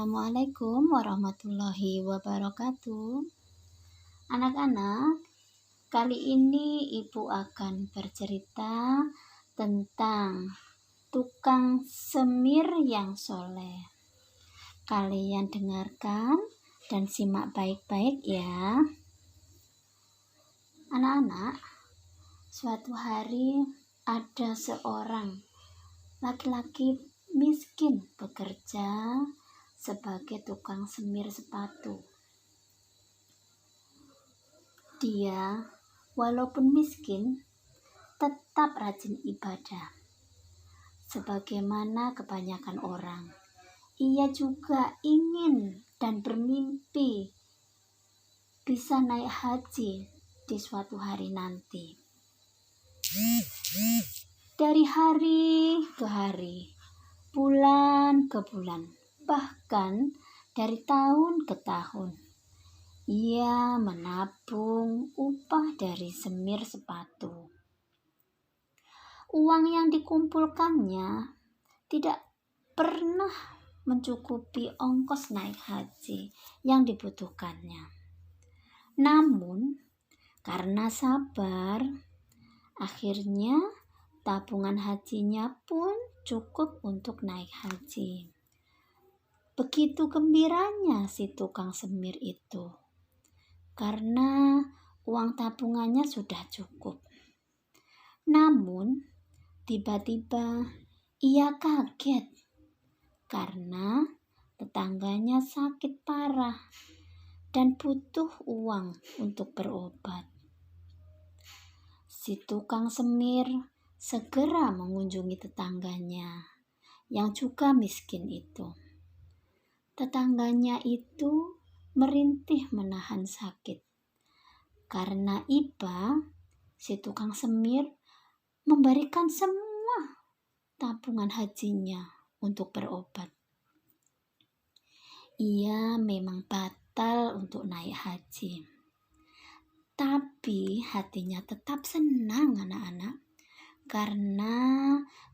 Assalamualaikum warahmatullahi wabarakatuh. Anak-anak, kali ini ibu akan bercerita tentang tukang semir yang soleh. Kalian dengarkan dan simak baik-baik ya. Anak-anak, suatu hari ada seorang laki-laki miskin bekerja sebagai tukang semir sepatu. Dia walaupun miskin tetap rajin ibadah. Sebagaimana kebanyakan orang, ia juga ingin dan bermimpi bisa naik haji di suatu hari nanti. Dari hari ke hari, bulan ke bulan, bahkan dari tahun ke tahun, ia menabung upah dari semir sepatu. Uang yang dikumpulkannya tidak pernah mencukupi ongkos naik haji yang dibutuhkannya. Namun, karena sabar, akhirnya tabungan hajinya pun cukup untuk naik haji. Begitu gembiranya si tukang semir itu, karena uang tabungannya sudah cukup. Namun, tiba-tiba ia kaget karena tetangganya sakit parah dan butuh uang untuk berobat. Si tukang semir segera mengunjungi tetangganya yang juga miskin itu. Tetangganya itu merintih menahan sakit karena iba si tukang semir memberikan semua tabungan hajinya untuk berobat. Ia memang batal untuk naik haji, tapi hatinya tetap senang anak-anak, karena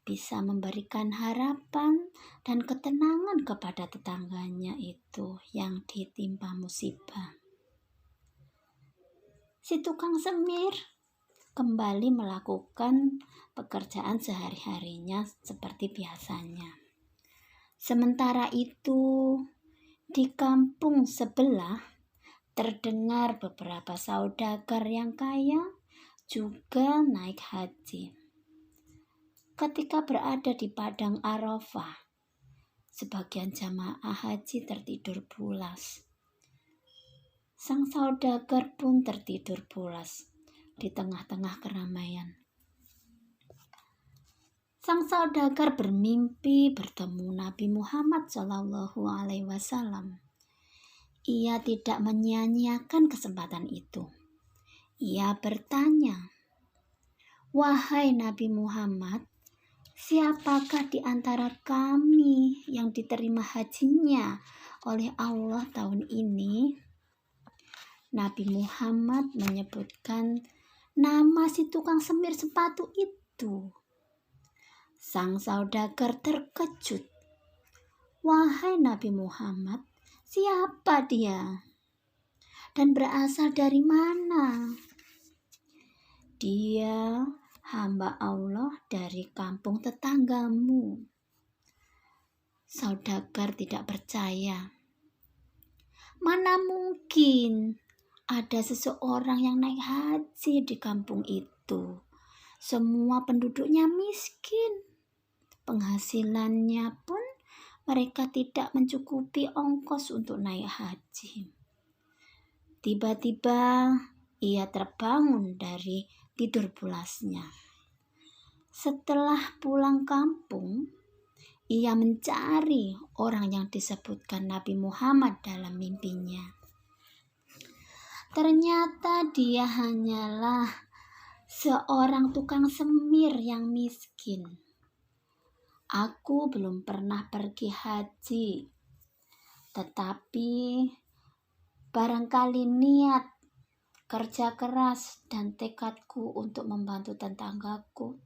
bisa memberikan harapan dan ketenangan kepada tetangganya itu yang ditimpa musibah. Si tukang semir kembali melakukan pekerjaan sehari-harinya seperti biasanya. Sementara itu, di kampung sebelah terdengar beberapa saudagar yang kaya juga naik haji. Ketika berada di padang Arafah, sebagian jamaah haji tertidur pulas. Sang saudagar pun tertidur pulas di tengah-tengah keramaian. Sang saudagar bermimpi bertemu Nabi Muhammad SAW. Ia tidak menyia-nyiakan kesempatan itu. Ia bertanya, "Wahai Nabi Muhammad, siapakah di antara kami yang diterima hajinya oleh Allah tahun ini?" Nabi Muhammad menyebutkan nama si tukang semir sepatu itu. Sang saudagar terkejut. "Wahai Nabi Muhammad, siapa dia? Dan berasal dari mana?" "Dia hamba Allah dari kampung tetanggamu." Saudagar tidak percaya. Mana mungkin ada seseorang yang naik haji di kampung itu? Semua penduduknya miskin. Penghasilannya pun mereka tidak mencukupi ongkos untuk naik haji. Tiba-tiba ia terbangun dari tidur pulasnya. Setelah pulang kampung, ia mencari orang yang disebutkan Nabi Muhammad dalam mimpinya. Ternyata dia hanyalah seorang tukang semir yang miskin. "Aku belum pernah pergi haji, tetapi barangkali niat, kerja keras, dan tekadku untuk membantu tetanggaku,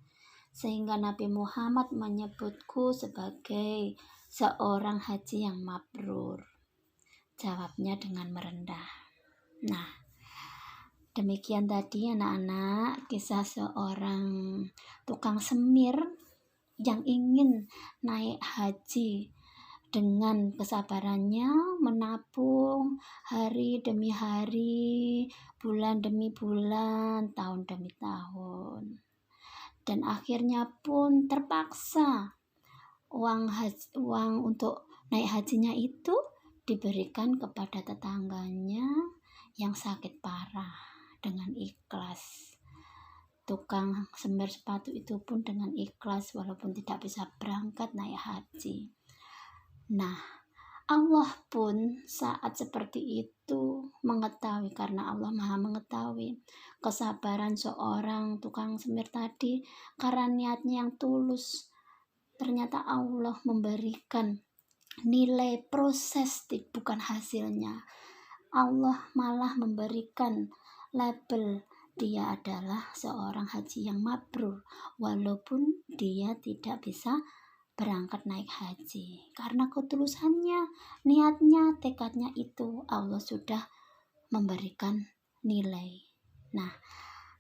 sehingga Nabi Muhammad menyebutku sebagai seorang haji yang mabrur? Jawabnya dengan merendah. Nah, demikian tadi anak-anak kisah seorang tukang semir yang ingin naik haji. Dengan kesabarannya menabung hari demi hari, bulan demi bulan, tahun demi tahun. Dan akhirnya pun terpaksa uang untuk naik hajinya itu diberikan kepada tetangganya yang sakit parah dengan ikhlas. Tukang semir sepatu itu pun dengan ikhlas walaupun tidak bisa berangkat naik haji. Nah, Allah pun saat seperti itu mengetahui, karena Allah Maha mengetahui kesabaran seorang tukang semir tadi karena niatnya yang tulus. Ternyata Allah memberikan nilai proses, bukan hasilnya. Allah malah memberikan label dia adalah seorang haji yang mabrur walaupun dia tidak bisa berangkat naik haji. Karena ketulusannya, niatnya, tekadnya itu Allah sudah memberikan nilai. Nah,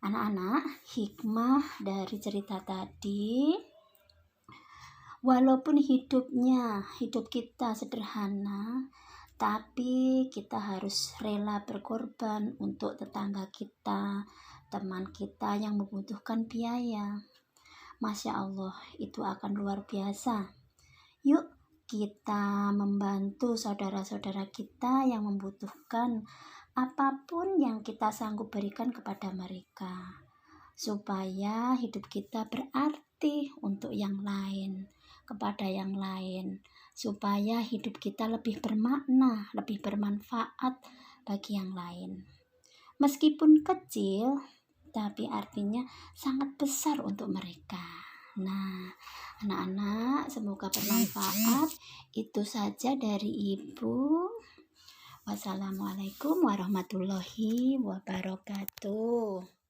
anak-anak, hikmah dari cerita tadi, walaupun hidup kita sederhana, tapi kita harus rela berkorban untuk tetangga kita, teman kita yang membutuhkan biaya. Masya Allah, itu akan luar biasa. Yuk kita membantu saudara-saudara kita yang membutuhkan, apapun yang kita sanggup berikan kepada mereka, supaya hidup kita berarti untuk yang lain, kepada yang lain, supaya hidup kita lebih bermakna, lebih bermanfaat bagi yang lain. Meskipun kecil, tapi artinya sangat besar untuk mereka. Nah, anak-anak, semoga bermanfaat. Itu saja dari Ibu. Wassalamualaikum warahmatullahi wabarakatuh.